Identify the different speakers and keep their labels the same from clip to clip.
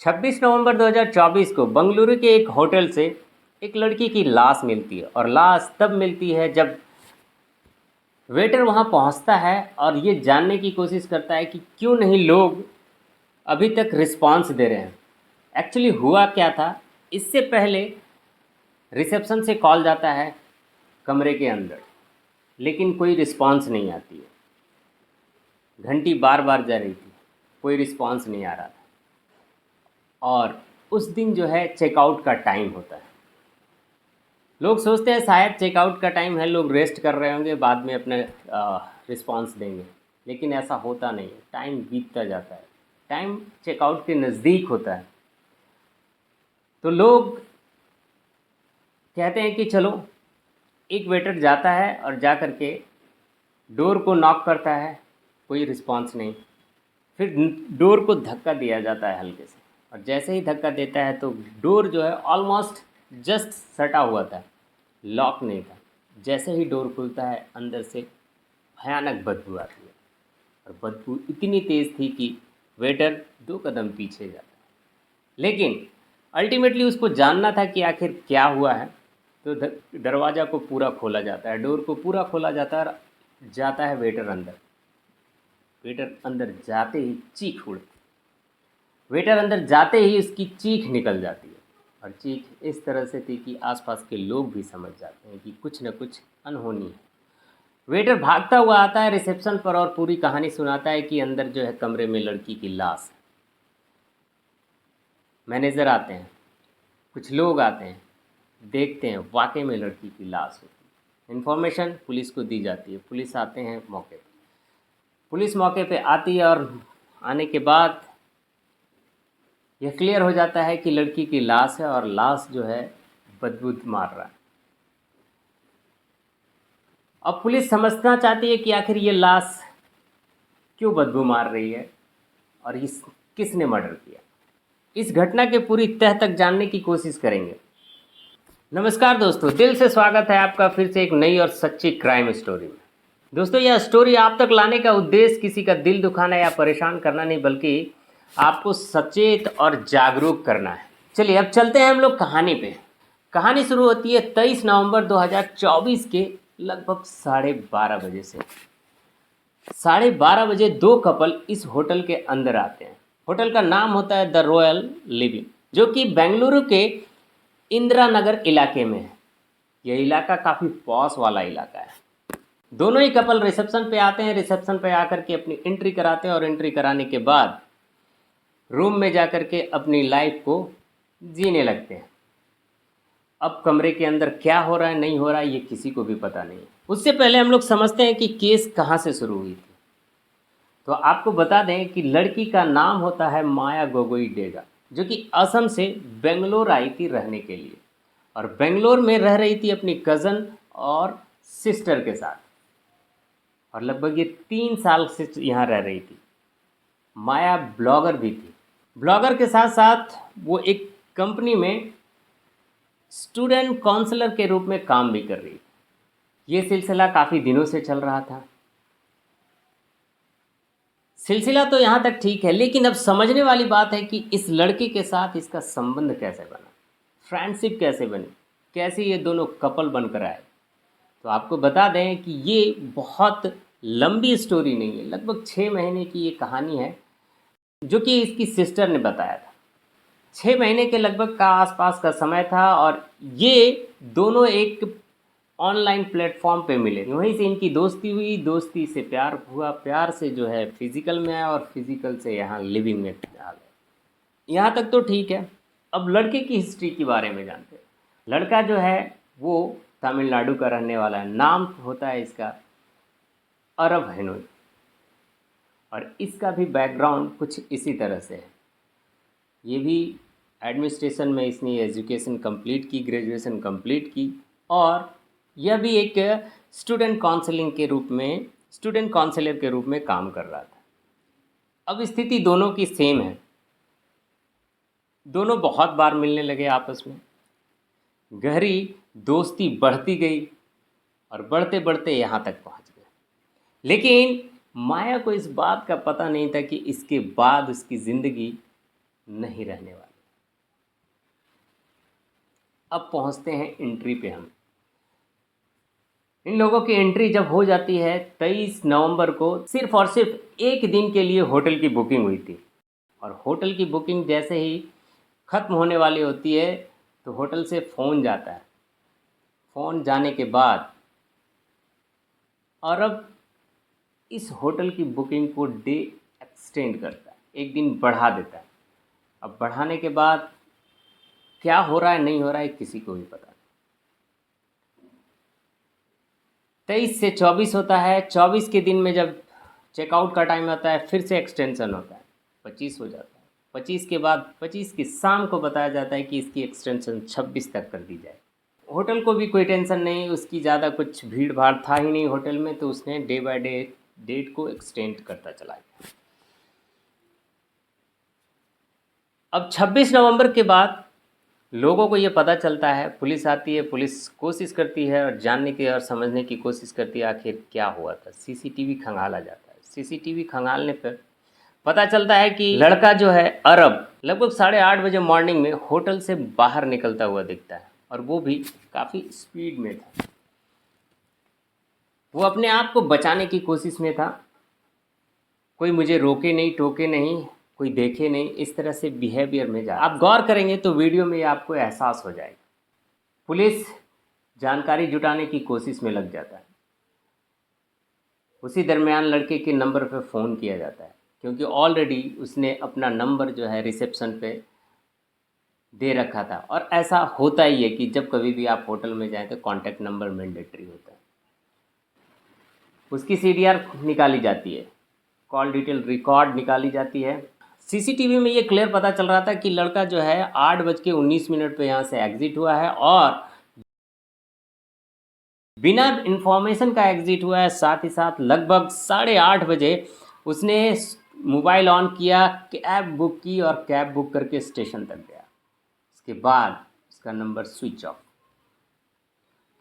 Speaker 1: 26 नवंबर 2024 को बंगलुरु के एक होटल से एक लड़की की लाश मिलती है और लाश तब मिलती है जब वेटर वहां पहुंचता है और ये जानने की कोशिश करता है कि क्यों नहीं लोग अभी तक रिस्पांस दे रहे हैं। एक्चुअली हुआ क्या था, इससे पहले रिसेप्शन से कॉल जाता है कमरे के अंदर, लेकिन कोई रिस्पांस नहीं आती है। घंटी बार बार जा रही थी, कोई रिस्पांस नहीं आ रहा था। और उस दिन जो है चेकआउट का टाइम होता है। लोग सोचते हैं शायद चेकआउट का टाइम है, लोग रेस्ट कर रहे होंगे, बाद में अपने रिस्पांस देंगे, लेकिन ऐसा होता नहीं है। टाइम बीतता जाता है, टाइम चेकआउट के नज़दीक होता है। तो लोग कहते हैं कि चलो, एक वेटर जाता है और जा कर के डोर को नॉक करता है, कोई रिस्पांस नहीं। फिर डोर को धक्का दिया जाता है हल्के से, और जैसे ही धक्का देता है तो डोर जो है ऑलमोस्ट जस्ट सटा हुआ था, लॉक नहीं था। जैसे ही डोर खुलता है अंदर से भयानक बदबू आती है, और बदबू इतनी तेज़ थी कि वेटर 2 कदम पीछे जाता है। लेकिन अल्टीमेटली उसको जानना था कि आखिर क्या हुआ है, तो दरवाज़ा को पूरा खोला जाता है, डोर को पूरा खोला जाता है और जाता है वेटर अंदर। वेटर अंदर जाते ही चीख उड़ती, वेटर अंदर जाते ही उसकी चीख निकल जाती है, और चीख इस तरह से थी कि आसपास के लोग भी समझ जाते हैं कि कुछ न कुछ अनहोनी है। वेटर भागता हुआ आता है रिसेप्शन पर और पूरी कहानी सुनाता है कि अंदर जो है कमरे में लड़की की लाश है। मैनेजर आते हैं, कुछ लोग आते हैं, देखते हैं, वाकई में लड़की की लाश होती है। इन्फॉर्मेशन पुलिस को दी जाती है, पुलिस आते हैं मौके पर। पुलिस मौके पे आती है और आने के बाद यह क्लियर हो जाता है कि लड़की की लाश है, और लाश जो है बदबू मार रहा है। अब पुलिस समझना चाहती है कि आखिर ये लाश क्यों बदबू मार रही है और इस किसने मर्डर किया। इस घटना के पूरी तह तक जानने की कोशिश करेंगे। नमस्कार दोस्तों, दिल से स्वागत है आपका फिर से एक नई और सच्ची क्राइम स्टोरी में। दोस्तों, यह स्टोरी आप तक लाने का उद्देश्य किसी का दिल दुखाना या परेशान करना नहीं, बल्कि आपको सचेत और जागरूक करना है। चलिए अब चलते हैं हम लोग कहानी पे। कहानी शुरू होती है 23 नवंबर 2024 के लगभग 12:30 बजे से। 12:30 बजे 2 कपल इस होटल के अंदर आते हैं। होटल का नाम होता है द रॉयल लिविंग, जो कि बेंगलुरु के इंदिरा नगर इलाके में है। यह इलाका काफ़ी पॉश वाला इलाका है। दोनों ही कपल रिसेप्शन पे आते हैं। रिसेप्शन पे आकर के अपनी एंट्री कराते हैं, और एंट्री कराने के बाद रूम में जाकर के अपनी लाइफ को जीने लगते हैं। अब कमरे के अंदर क्या हो रहा है, नहीं हो रहा है, ये किसी को भी पता नहीं है। उससे पहले हम लोग समझते हैं कि केस कहाँ से शुरू हुई थी। तो आपको बता दें कि लड़की का नाम होता है माया गोगोई डेगा, जो कि असम से बेंगलोर आई थी रहने के लिए, और बेंगलोर में रह रही थी अपनी कज़न और सिस्टर के साथ, और लगभग ये 3 साल से यहाँ रह रही थी। माया ब्लॉगर भी थी। ब्लॉगर के साथ साथ वो एक कंपनी में स्टूडेंट काउंसलर के रूप में काम भी कर रही थी। ये सिलसिला काफ़ी दिनों से चल रहा था। सिलसिला तो यहाँ तक ठीक है, लेकिन अब समझने वाली बात है कि इस लड़के के साथ इसका संबंध कैसे बना, फ्रेंडशिप कैसे बनी, कैसे ये दोनों कपल बनकर आए। तो आपको बता दें कि ये बहुत लंबी स्टोरी नहीं है, लगभग 6 महीने की ये कहानी है, जो कि इसकी सिस्टर ने बताया था। 6 महीने के लगभग का आसपास का समय था, और ये दोनों एक ऑनलाइन प्लेटफॉर्म पे मिले। वहीं से इनकी दोस्ती हुई, दोस्ती से प्यार हुआ, प्यार से जो है फिज़िकल में आया, और फिज़िकल से यहाँ लिविंग में आ गए। यहाँ तक तो ठीक है। अब लड़के की हिस्ट्री के बारे में जानते हैं। लड़का जो है वो तमिलनाडु का रहने वाला है। नाम होता है इसका अरब हेनोई, और इसका भी बैकग्राउंड कुछ इसी तरह से है। ये भी एडमिनिस्ट्रेशन में इसने एजुकेशन कंप्लीट की, ग्रेजुएशन कंप्लीट की, और यह भी एक स्टूडेंट काउंसलर के रूप में काम कर रहा था। अब स्थिति दोनों की सेम है। दोनों बहुत बार मिलने लगे आपस में, गहरी दोस्ती बढ़ती गई, और बढ़ते बढ़ते यहाँ तक पहुँच गए। लेकिन माया को इस बात का पता नहीं था कि इसके बाद उसकी ज़िंदगी नहीं रहने वाले। अब पहुंचते हैं एंट्री पे। हम इन लोगों की एंट्री जब हो जाती है 23 नवंबर को, सिर्फ और सिर्फ एक दिन के लिए होटल की बुकिंग हुई थी। और होटल की बुकिंग जैसे ही ख़त्म होने वाली होती है तो होटल से फ़ोन जाता है। फ़ोन जाने के बाद और अब इस होटल की बुकिंग को डे एक्सटेंड करता है, एक दिन बढ़ा देता है। अब बढ़ाने के बाद क्या हो रहा है नहीं हो रहा है किसी को भी पता नहीं। 23 से 24 होता है, 24 के दिन में जब चेकआउट का टाइम आता है फिर से एक्सटेंशन होता है, 25 हो जाता है। 25 के बाद 25 की शाम को बताया जाता है कि इसकी एक्सटेंशन 26 तक कर दी जाए। होटल को भी कोई टेंशन नहीं, उसकी ज़्यादा कुछ भीड़ भाड़ था ही नहीं होटल में, तो उसने डे बाय डे डेट को एक्सटेंड करता चला गया। अब 26 नवंबर के बाद लोगों को ये पता चलता है, पुलिस आती है, पुलिस कोशिश करती है और जानने की और समझने की कोशिश करती है आखिर क्या हुआ था। सीसीटीवी खंगाला जाता है। सीसीटीवी खंगालने पर पता चलता है कि लड़का जो है अरब लगभग 8:30 बजे मॉर्निंग में होटल से बाहर निकलता हुआ दिखता है, और वो भी काफ़ी स्पीड में था। वो अपने आप को बचाने की कोशिश में था। कोई मुझे रोके नहीं, टोके नहीं, कोई देखे नहीं, इस तरह से बिहेवियर में जा। आप गौर करेंगे तो वीडियो में आपको एहसास हो जाएगा। पुलिस जानकारी जुटाने की कोशिश में लग जाता है। उसी दरमियान लड़के के नंबर पर फ़ोन किया जाता है, क्योंकि ऑलरेडी उसने अपना नंबर जो है रिसेप्शन पे दे रखा था। और ऐसा होता ही है कि जब कभी भी आप होटल में जाएं तो कॉन्टैक्ट नंबर मैंडेटरी होता है। उसकी सीडीआर निकाली जाती है, कॉल डिटेल रिकॉर्ड निकाली जाती है। सीसीटीवी में ये क्लियर पता चल रहा था कि लड़का जो है 8:19 पे यहाँ से एग्ज़िट हुआ है, और बिना इन्फॉर्मेशन का एग्ज़िट हुआ है। साथ ही साथ लगभग 8:30 बजे उसने मोबाइल ऑन किया, कैब बुक की और कैब बुक करके स्टेशन तक गया। उसके बाद उसका नंबर स्विच ऑफ।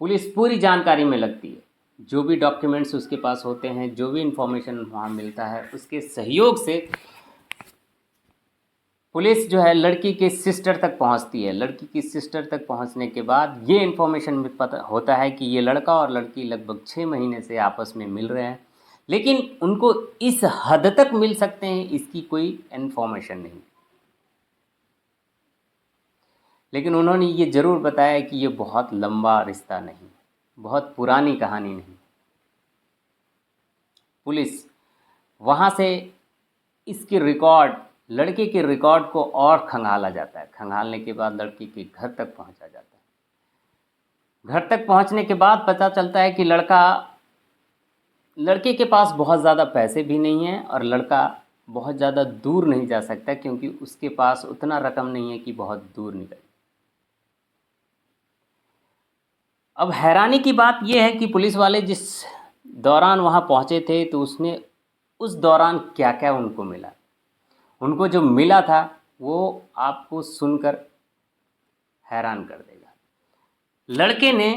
Speaker 1: पुलिस पूरी जानकारी में लगती है, जो भी डॉक्यूमेंट्स उसके पास होते हैं, जो भी इन्फॉर्मेशन वहाँ मिलता है, उसके सहयोग से पुलिस जो है लड़की के सिस्टर तक पहुंचती है। लड़की की सिस्टर तक पहुंचने के बाद ये इन्फॉर्मेशन पता होता है कि ये लड़का और लड़की लगभग 6 महीने से आपस में मिल रहे हैं, लेकिन उनको इस हद तक मिल सकते हैं इसकी कोई इन्फॉर्मेशन नहीं। लेकिन उन्होंने ये ज़रूर बताया कि ये बहुत लंबा रिश्ता नहीं, बहुत पुरानी कहानी नहीं। पुलिस वहाँ से इसके रिकॉर्ड, लड़के के रिकॉर्ड को और खंगाला जाता है। खंगालने के बाद लड़की के घर तक पहुंचा जाता है। घर तक पहुंचने के बाद पता चलता है कि लड़के के पास बहुत ज़्यादा पैसे भी नहीं हैं, और लड़का बहुत ज़्यादा दूर नहीं जा सकता क्योंकि उसके पास उतना रकम नहीं है कि बहुत दूर निकले। अब हैरानी की बात यह है कि पुलिस वाले जिस दौरान वहाँ पहुँचे थे तो उसने उस दौरान क्या क्या उनको मिला। उनको जो मिला था वो आपको सुनकर हैरान कर देगा। लड़के ने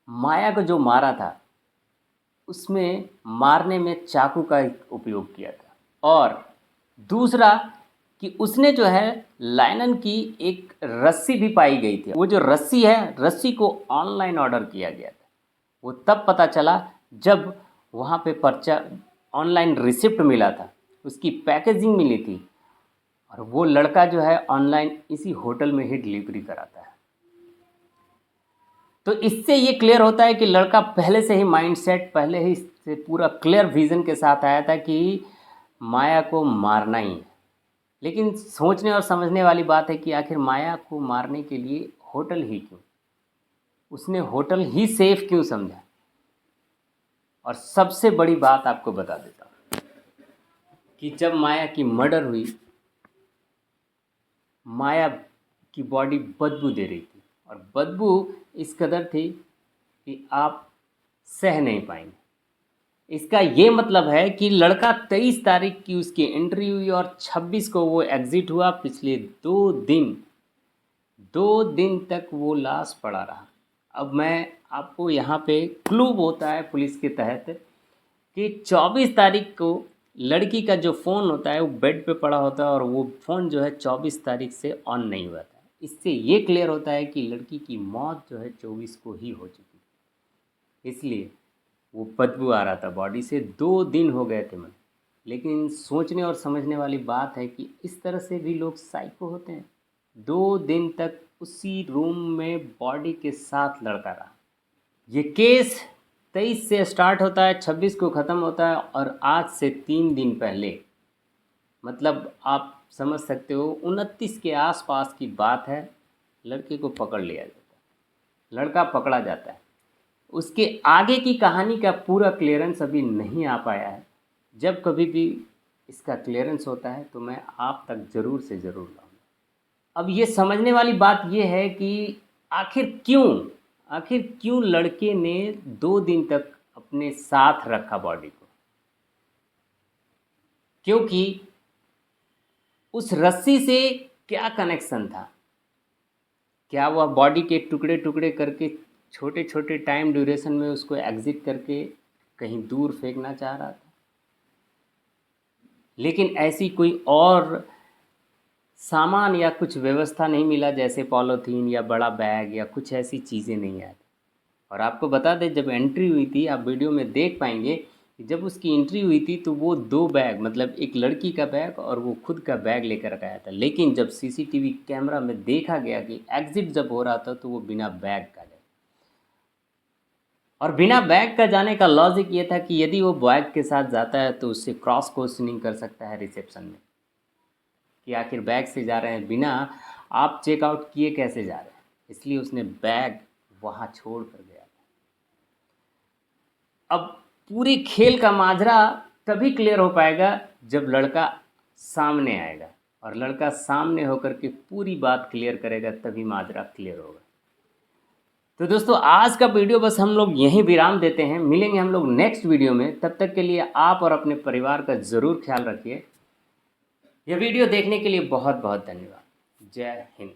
Speaker 1: माया को जो मारा था उसमें मारने में चाकू का उपयोग किया था, और दूसरा कि उसने जो है लाइनन की एक रस्सी भी पाई गई थी। वो जो रस्सी है, रस्सी को ऑनलाइन ऑर्डर किया गया था। वो तब पता चला जब वहाँ पे पर्चा ऑनलाइन रिसिप्ट मिला था, उसकी पैकेजिंग मिली थी, और वो लड़का जो है ऑनलाइन इसी होटल में ही डिलीवरी कराता है। तो इससे ये क्लियर होता है कि लड़का पहले से ही माइंडसेट, पहले ही से पूरा क्लियर विज़न के साथ आया था कि माया को मारना ही है। लेकिन सोचने और समझने वाली बात है कि आखिर माया को मारने के लिए होटल ही क्यों, उसने होटल ही सेफ क्यों समझा। और सबसे बड़ी बात आपको बता देता हूँ कि जब माया की मर्डर हुई, माया की बॉडी बदबू दे रही थी, और बदबू इस कदर थी कि आप सह नहीं पाएंगे। इसका ये मतलब है कि लड़का 23 तारीख की उसकी एंट्री हुई और 26 को वो एग्ज़िट हुआ। पिछले 2 दिन तक वो लाश पड़ा रहा। अब मैं आपको यहाँ पे क्लू होता है पुलिस के तहत कि 24 तारीख को लड़की का जो फ़ोन होता है वो बेड पे पड़ा होता है और वो फ़ोन जो है 24 तारीख से ऑन नहीं हुआ था। इससे ये क्लियर होता है कि लड़की की मौत जो है 24 को ही हो चुकी, इसलिए वो बदबू आ रहा था बॉडी से। 2 दिन हो गए थे मन। लेकिन सोचने और समझने वाली बात है कि इस तरह से भी लोग साइको होते हैं। 2 दिन तक उसी रूम में बॉडी के साथ लड़ता रहा। ये केस 23 से स्टार्ट होता है, 26 को ख़त्म होता है और आज से 3 दिन पहले, मतलब आप समझ सकते हो 29 के आसपास की बात है, लड़के को पकड़ लिया जाता है, लड़का पकड़ा जाता है। उसके आगे की कहानी का पूरा क्लियरेंस अभी नहीं आ पाया है। जब कभी भी इसका क्लियरेंस होता है तो मैं आप तक ज़रूर से ज़रूर लाऊंगा। अब ये समझने वाली बात ये है कि आखिर क्यों लड़के ने 2 दिन तक अपने साथ रखा बॉडी को, क्योंकि उस रस्सी से क्या कनेक्शन था? क्या वह बॉडी के टुकड़े टुकड़े करके छोटे छोटे टाइम ड्यूरेशन में उसको एग्जिट करके कहीं दूर फेंकना चाह रहा था? लेकिन ऐसी कोई और सामान या कुछ व्यवस्था नहीं मिला, जैसे पॉलीथीन या बड़ा बैग या कुछ ऐसी चीज़ें नहीं आई। और आपको बता दें, जब एंट्री हुई थी, आप वीडियो में देख पाएंगे कि जब उसकी एंट्री हुई थी तो वो 2 बैग, मतलब एक लड़की का बैग और वो खुद का बैग लेकर आया था। लेकिन जब सीसीटीवी कैमरा में देखा गया कि एग्ज़िट जब हो रहा था तो वो बिना बैग का गया। और बिना बैग का जाने का लॉजिक ये था कि यदि वो बैग के साथ जाता है तो उससे क्रॉस क्वेश्चनिंग कर सकता है रिसेप्शन में कि आखिर बैग से जा रहे हैं, बिना आप चेकआउट किए कैसे जा रहे हैं। इसलिए उसने बैग वहाँ छोड़ कर गया। अब पूरी खेल का माजरा तभी क्लियर हो पाएगा जब लड़का सामने आएगा, और लड़का सामने होकर के पूरी बात क्लियर करेगा, तभी माजरा क्लियर होगा। तो दोस्तों, आज का वीडियो बस हम लोग यहीं विराम देते हैं। मिलेंगे हम लोग नेक्स्ट वीडियो में। तब तक के लिए आप और अपने परिवार का ज़रूर ख्याल रखिए। यह वीडियो देखने के लिए बहुत बहुत धन्यवाद। जय हिंद।